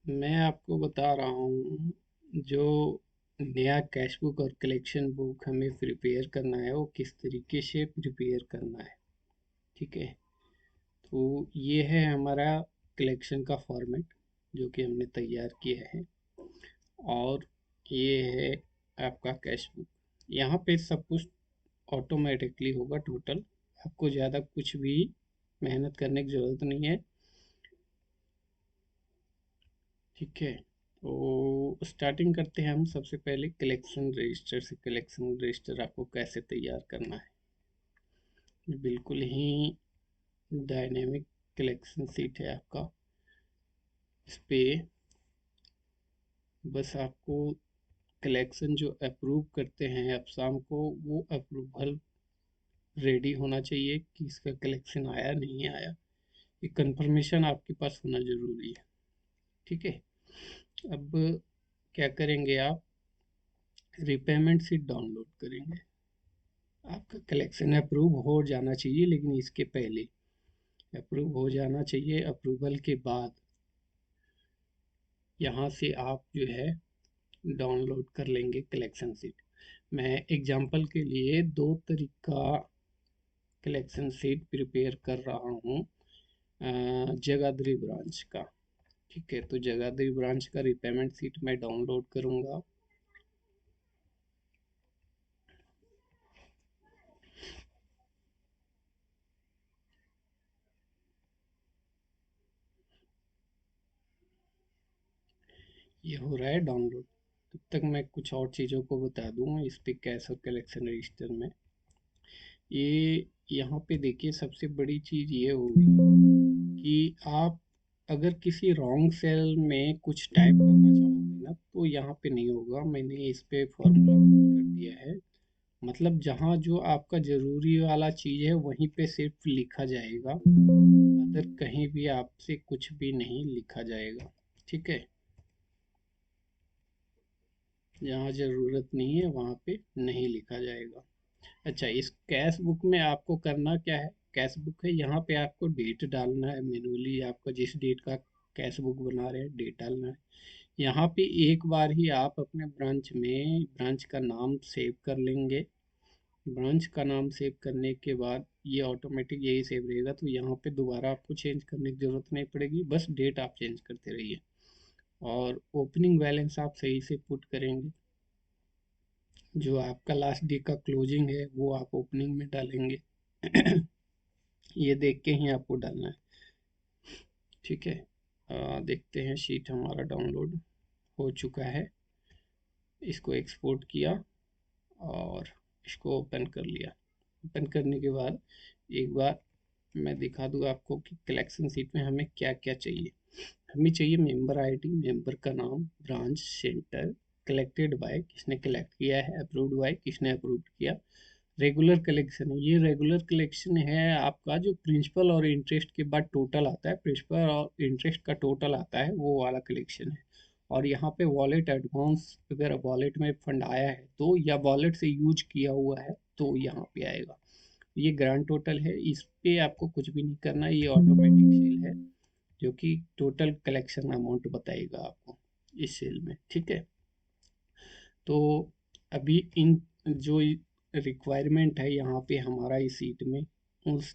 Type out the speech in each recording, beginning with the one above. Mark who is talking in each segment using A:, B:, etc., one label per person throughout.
A: मैं आपको बता रहा हूँ जो नया कैश बुक और कलेक्शन बुक हमें प्रिपेयर करना है वो किस तरीके से प्रिपेयर करना है। ठीक है, तो ये है हमारा कलेक्शन का फॉर्मेट जो कि हमने तैयार किया है। और ये है आपका कैश बुक। यहाँ पे सब कुछ ऑटोमेटिकली होगा टोटल। आपको ज़्यादा कुछ भी मेहनत करने की ज़रूरत नहीं है। ठीक है, तो स्टार्टिंग करते हैं हम सबसे पहले कलेक्शन रजिस्टर से। कलेक्शन रजिस्टर आपको कैसे तैयार करना है, ये बिल्कुल ही डायनेमिक कलेक्शन सीट है आपका। इस पे बस आपको कलेक्शन जो अप्रूव करते हैं आप शाम को, वो अप्रूवल रेडी होना चाहिए कि इसका कलेक्शन आया नहीं आया। ये कंफर्मेशन आपके पास होना ज़रूरी है। ठीक है, अब क्या करेंगे आप, रिपेमेंट सीट डाउनलोड करेंगे। आपका कलेक्शन अप्रूव हो जाना चाहिए, लेकिन इसके पहले अप्रूव हो जाना चाहिए। अप्रूवल के बाद यहाँ से आप जो है डाउनलोड कर लेंगे कलेक्शन सीट। मैं एग्जांपल के लिए दो तरीका कलेक्शन सीट प्रिपेयर कर रहा हूँ जगाधरी ब्रांच का। ठीक है, तो जगाधरी ब्रांच का रिपेमेंट सीट मैं डाउनलोड करूँगा। ये हो रहा है डाउनलोड। तब तक मैं कुछ और चीज़ों को बता दूँ इस पे कैश और कलेक्शन रजिस्टर में। ये यहाँ पे देखिए, सबसे बड़ी चीज़ ये होगी कि आप अगर किसी रॉन्ग सेल में कुछ टाइप करना चाहोगे ना, तो यहाँ पे नहीं होगा। मैंने इस पे फॉर्मूला पुट कर दिया है। मतलब जहाँ जो आपका ज़रूरी वाला चीज़ है वहीं पे सिर्फ लिखा जाएगा, अदर कहीं भी आपसे कुछ भी नहीं लिखा जाएगा। ठीक है, जहाँ ज़रूरत नहीं है वहाँ पे नहीं लिखा जाएगा। अच्छा, इस कैश बुक में आपको करना क्या है, कैश बुक है, यहाँ पे आपको डेट डालना है मैन्युअली। आपका जिस डेट का कैश बुक बना रहे हैं डेट डालना है। यहाँ पे एक बार ही आप अपने ब्रांच में ब्रांच का नाम सेव कर लेंगे। ब्रांच का नाम सेव करने के बाद ये ऑटोमेटिक यही सेव रहेगा, तो यहाँ पे दोबारा आपको चेंज करने की ज़रूरत नहीं पड़ेगी, बस डेट आप चेंज करते रहिए। और ओपनिंग बैलेंस आप सही से पुट करेंगे। जो आपका लास्ट डे का क्लोजिंग है वो आप ओपनिंग में डालेंगे। ये देख के ही आपको डालना है। ठीक है, देखते हैं शीट हमारा डाउनलोड हो चुका है। इसको एक्सपोर्ट किया और इसको ओपन कर लिया। ओपन करने के बाद एक बार मैं दिखा दूँ आपको कि कलेक्शन सीट में हमें क्या क्या चाहिए। हमें चाहिए मेंबर आईडी, मेंबर का नाम, ब्रांच, सेंटर, कलेक्टेड बाय किसने कलेक्ट किया है, अप्रूव्ड बाय किसने अप्रूव किया। रेगुलर कलेक्शन है, ये रेगुलर कलेक्शन है आपका जो प्रिंसिपल और इंटरेस्ट के बाद टोटल आता है, प्रिंसिपल और इंटरेस्ट का टोटल आता है, वो वाला कलेक्शन है। और यहाँ पे वॉलेट एडवांस, अगर वॉलेट में फंड आया है तो, या वॉलेट से यूज किया हुआ है तो यहाँ पे आएगा। ये ग्रांड टोटल है, इस पे आपको कुछ भी नहीं करना, ये ऑटोमेटिक सेल है जो कि टोटल कलेक्शन अमाउंट बताएगा आपको इस सेल में। ठीक है, तो अभी इन जो रिक्वायरमेंट है यहाँ पे हमारा इस सीट में, उस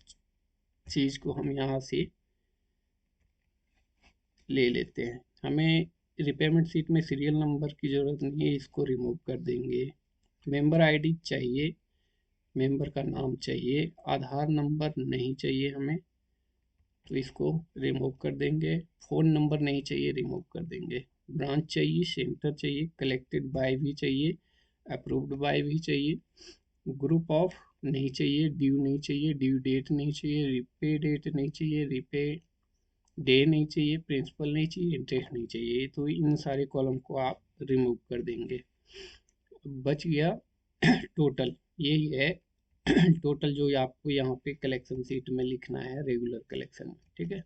A: चीज़ को हम यहाँ से ले लेते हैं। हमें रिपेमेंट सीट में सीरियल नंबर की ज़रूरत नहीं है, इसको रिमूव कर देंगे। मेंबर आईडी चाहिए, मेंबर का नाम चाहिए, आधार नंबर नहीं चाहिए हमें, तो इसको रिमूव कर देंगे। फ़ोन नंबर नहीं चाहिए, रिमूव कर देंगे। ब्रांच चाहिए, सेंटर चाहिए, कलेक्टेड बाय भी चाहिए, अप्रूव्ड बाय भी चाहिए। ग्रुप ऑफ नहीं चाहिए, ड्यू नहीं चाहिए, ड्यू डेट नहीं चाहिए, रिपे डेट नहीं चाहिए, रिपे डे नहीं चाहिए, प्रिंसिपल नहीं चाहिए, इंटरेस्ट नहीं चाहिए। तो इन सारे कॉलम को आप रिमूव कर देंगे। बच गया टोटल। यही है टोटल जो आपको यहाँ पे कलेक्शन सीट में लिखना है रेगुलर कलेक्शन में। ठीक है,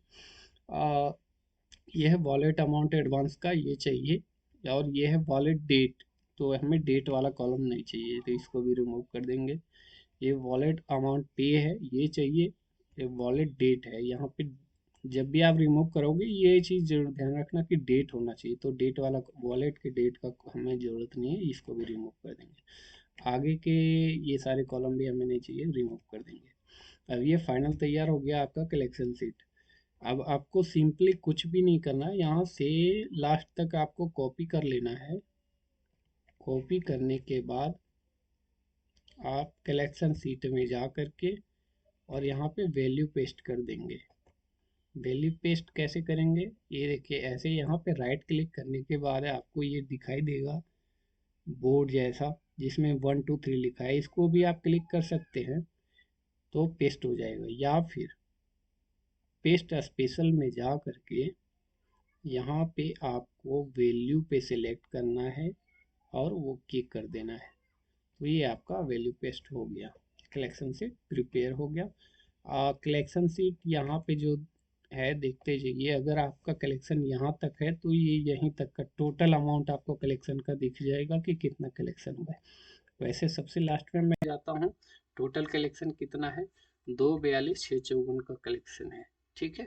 A: यह है वॉलेट अमाउंट एडवांस का, ये चाहिए। और ये है वॉलेट डेट, तो हमें डेट वाला कॉलम नहीं चाहिए, तो इसको भी रिमूव कर देंगे। ये वॉलेट अमाउंट पे है, ये चाहिए। ये वॉलेट डेट है, यहाँ पे जब भी आप रिमूव करोगे ये चीज़ जरूर ध्यान रखना कि डेट होना चाहिए, तो डेट वाला वॉलेट के डेट का हमें ज़रूरत नहीं है, इसको भी रिमूव कर देंगे। आगे के ये सारे कॉलम भी हमें नहीं चाहिए, रिमूव कर देंगे। अब ये फाइनल तैयार हो गया आपका कलेक्शन सीट। अब आपको सिंपली कुछ भी नहीं करना है, यहाँ से लास्ट तक आपको कॉपी कर लेना है। कॉपी करने के बाद आप कलेक्शन सीट में जा करके और यहाँ पे वैल्यू पेस्ट कर देंगे। वैल्यू पेस्ट कैसे करेंगे, ये देखिए ऐसे यहाँ पे राइट क्लिक करने के बाद आपको ये दिखाई देगा बोर्ड जैसा जिसमें 1 2 3 लिखा है, इसको भी आप क्लिक कर सकते हैं तो पेस्ट हो जाएगा। या फिर पेस्ट स्पेशल में जा करके यहाँ पे आपको वैल्यू पे सिलेक्ट करना है और वो क्लिक कर देना है, तो ये आपका वैल्यू पेस्ट हो गया, कलेक्शन सीट प्रिपेयर हो गया। कलेक्शन सीट यहाँ पे जो है देखते जाइए, अगर आपका कलेक्शन यहाँ तक है तो ये यहीं तक का टोटल अमाउंट आपको कलेक्शन का दिख जाएगा कि कितना कलेक्शन हुआ है। वैसे सबसे लास्ट में मैं जाता हूँ, टोटल कलेक्शन कितना है, 242,654 का कलेक्शन है। ठीक है,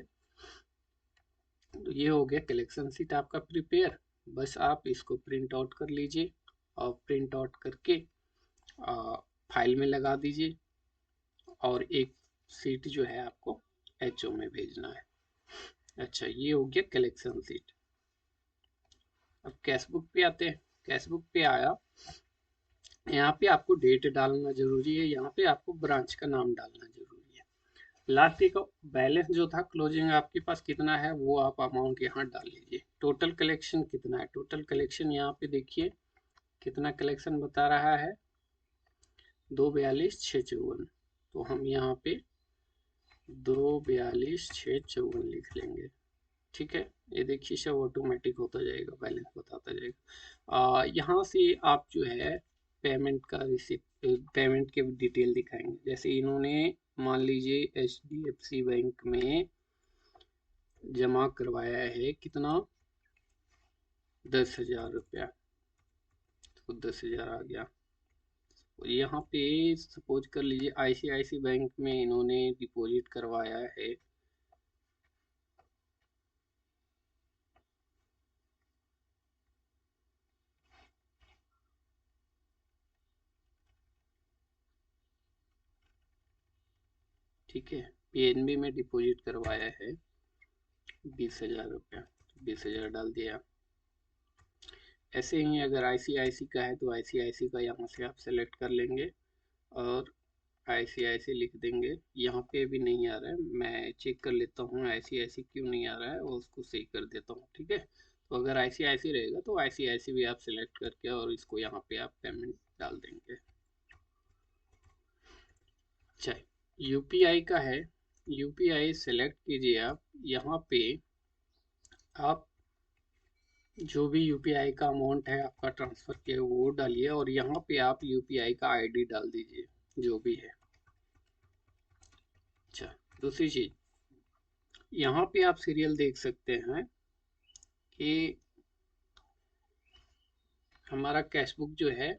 A: तो ये हो गया कलेक्शन सीट आपका प्रिपेयर। बस आप इसको प्रिंट आउट कर लीजिए और प्रिंट आउट करके फाइल में लगा दीजिए, और एक सीट जो है आपको एचओ में भेजना है। अच्छा, ये हो गया कलेक्शन सीट। अब कैश बुक पे आते हैं। कैश बुक पे आया, यहाँ पे आपको डेट डालना जरूरी है, यहाँ पे आपको ब्रांच का नाम डालना जरूरी है। लास्ट डे का बैलेंस जो था क्लोजिंग आपके पास कितना है वो आप अमाउंट यहाँ डाल लीजिए। टोटल कलेक्शन कितना है, टोटल कलेक्शन यहाँ पे देखिए कितना कलेक्शन बता रहा है, 242,654। तो हम यहाँ पे 242,654 लिख लेंगे। ठीक है, ये देखिए सब ऑटोमेटिक होता जाएगा, बैलेंस बताता जाएगा। यहाँ से आप जो है पेमेंट का रिसिप्ट, पेमेंट के डिटेल दिखाएंगे। जैसे इन्होंने मान लीजिए HDFC बैंक में जमा करवाया है कितना, 10,000 रुपया, तो 10,000 आ गया। और यहाँ पे सपोज कर लीजिए ICICI बैंक में इन्होंने डिपॉजिट करवाया है ठीक है, PNB में डिपॉजिट करवाया है 20,000 रुपया, 20,000 डाल दिया। ऐसे ही अगर ICICI का है तो ICICI का यहाँ से आप सेलेक्ट कर लेंगे और ICICI लिख देंगे। यहाँ पे भी नहीं आ रहा है, मैं चेक कर लेता हूँ ICICI क्यों नहीं आ रहा है और उसको सही कर देता हूँ। ठीक है, तो अगर ICICI रहेगा तो ICICI भी आप सेलेक्ट करके और इसको यहाँ पे आप पेमेंट डाल देंगे। अच्छा, UPI का है, UPI सेलेक्ट कीजिए आप। यहाँ पे आप जो भी यूपीआई का अमाउंट है आपका ट्रांसफर किया वो डालिए, और यहाँ पे आप यूपीआई का आईडी डाल दीजिए जो भी है। अच्छा, दूसरी चीज, यहाँ पे आप सीरियल देख सकते हैं कि हमारा कैशबुक जो है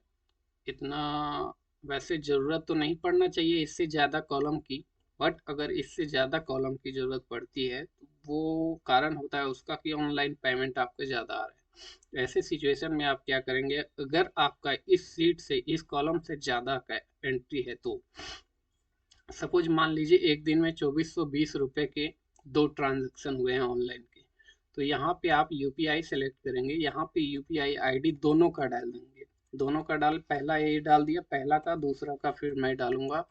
A: इतना, वैसे ज़रूरत तो नहीं पड़ना चाहिए इससे ज़्यादा कॉलम की, बट अगर इससे ज़्यादा कॉलम की ज़रूरत पड़ती है तो वो कारण होता है उसका कि ऑनलाइन पेमेंट आपके ज़्यादा आ रहा है। ऐसे सिचुएशन में आप क्या करेंगे, अगर आपका इस सीट से इस कॉलम से ज़्यादा का एंट्री है तो सपोज मान लीजिए एक दिन में 2420 रुपए के 2 ट्रांजेक्शन हुए हैं ऑनलाइन के, तो यहाँ पे आप यूपीआई सेलेक्ट करेंगे, यहाँ पे यूपीआई आईडी दोनों का डाल देंगे। दोनों का डाल, पहला ये डाल दिया पहला का, दूसरा का फिर मैं डालूंगा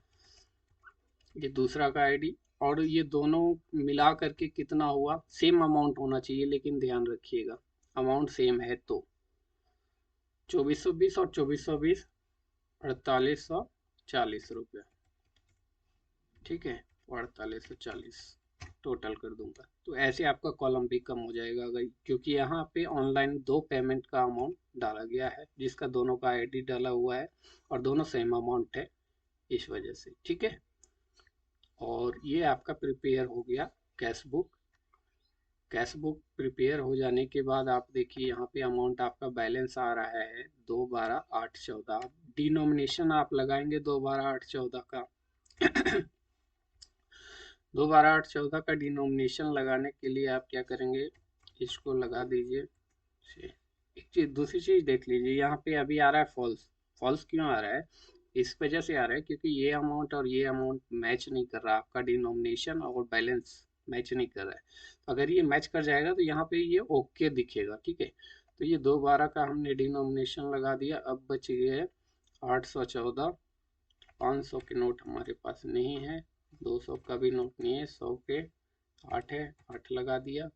A: ये दूसरा का आईडी, और ये दोनों मिला करके कितना हुआ, सेम अमाउंट होना चाहिए, लेकिन ध्यान रखिएगा अमाउंट सेम है तो 2420 और 2420 4840 रुपये। ठीक है, 4840 टोटल कर दूंगा, तो ऐसे आपका कॉलम भी कम हो जाएगा, अगर क्योंकि यहाँ पे ऑनलाइन दो पेमेंट का अमाउंट डाला गया है जिसका दोनों का आईडी डाला हुआ है और दोनों सेम अमाउंट है इस वजह से। ठीक है, और ये आपका प्रिपेयर हो गया cash book. Cash book prepare हो जाने के बाद आप देखिए यहाँ पे अमाउंट आपका बैलेंस आ रहा है 212,814। डिनोमिनेशन आप लगाएंगे 212,814 का 2 12 8 14 का डिनोमिनेशन लगाने के लिए आप क्या करेंगे, इसको लगा दीजिए। एक चीज, दूसरी चीज देख लीजिए, यहाँ पे अभी आ रहा है फॉल्स। फॉल्स क्यों आ रहा है? इस वजह से आ रहा है क्योंकि ये अमाउंट और ये अमाउंट मैच नहीं कर रहा, आपका डिनोमिनेशन और बैलेंस मैच नहीं कर रहा है। तो अगर ये मैच कर जाएगा तो यहाँ पे ये ओके दिखेगा, ठीक है। तो ये 2 12 का हमने डिनोमिनेशन लगा दिया। अब बच गए 814। 500 के नोट हमारे पास नहीं है, 200 का भी नोट नहीं है, 100 के 8 है, 8 लगा दिया।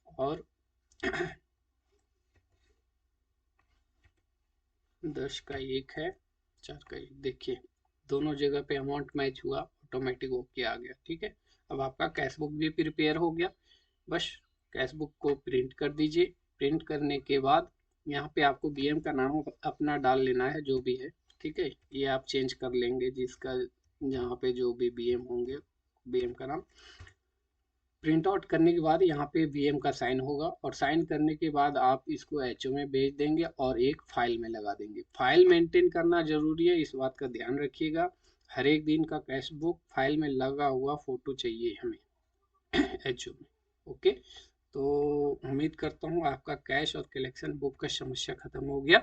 A: और 10 का 1 है, 4 का 1। देखिए दोनों जगह पे अमाउंट मैच हुआ, ऑटोमेटिक ओके आ गया, ठीक है। अब आपका कैश बुक भी प्रिपेयर हो गया। बस कैश बुक को प्रिंट कर दीजिए। प्रिंट करने के बाद यहाँ पे आपको बीएम का नाम अपना डाल लेना है, जो भी है, ठीक है। ये आप चेंज कर लेंगे, जिसका जहाँ पे जो भी बीएम होंगे, बीएम का नाम। प्रिंट आउट करने के बाद यहाँ पे वीएम का साइन होगा, और साइन करने के बाद आप इसको एचओ में भेज देंगे और एक फाइल में लगा देंगे। फाइल मेंटेन करना जरूरी है, इस बात का ध्यान रखिएगा। हर एक दिन का कैश बुक फाइल में लगा हुआ फोटो चाहिए हमें एचओ में। ओके, तो उम्मीद करता हूँ आपका कैश और कलेक्शन बुक का समस्या खत्म हो गया।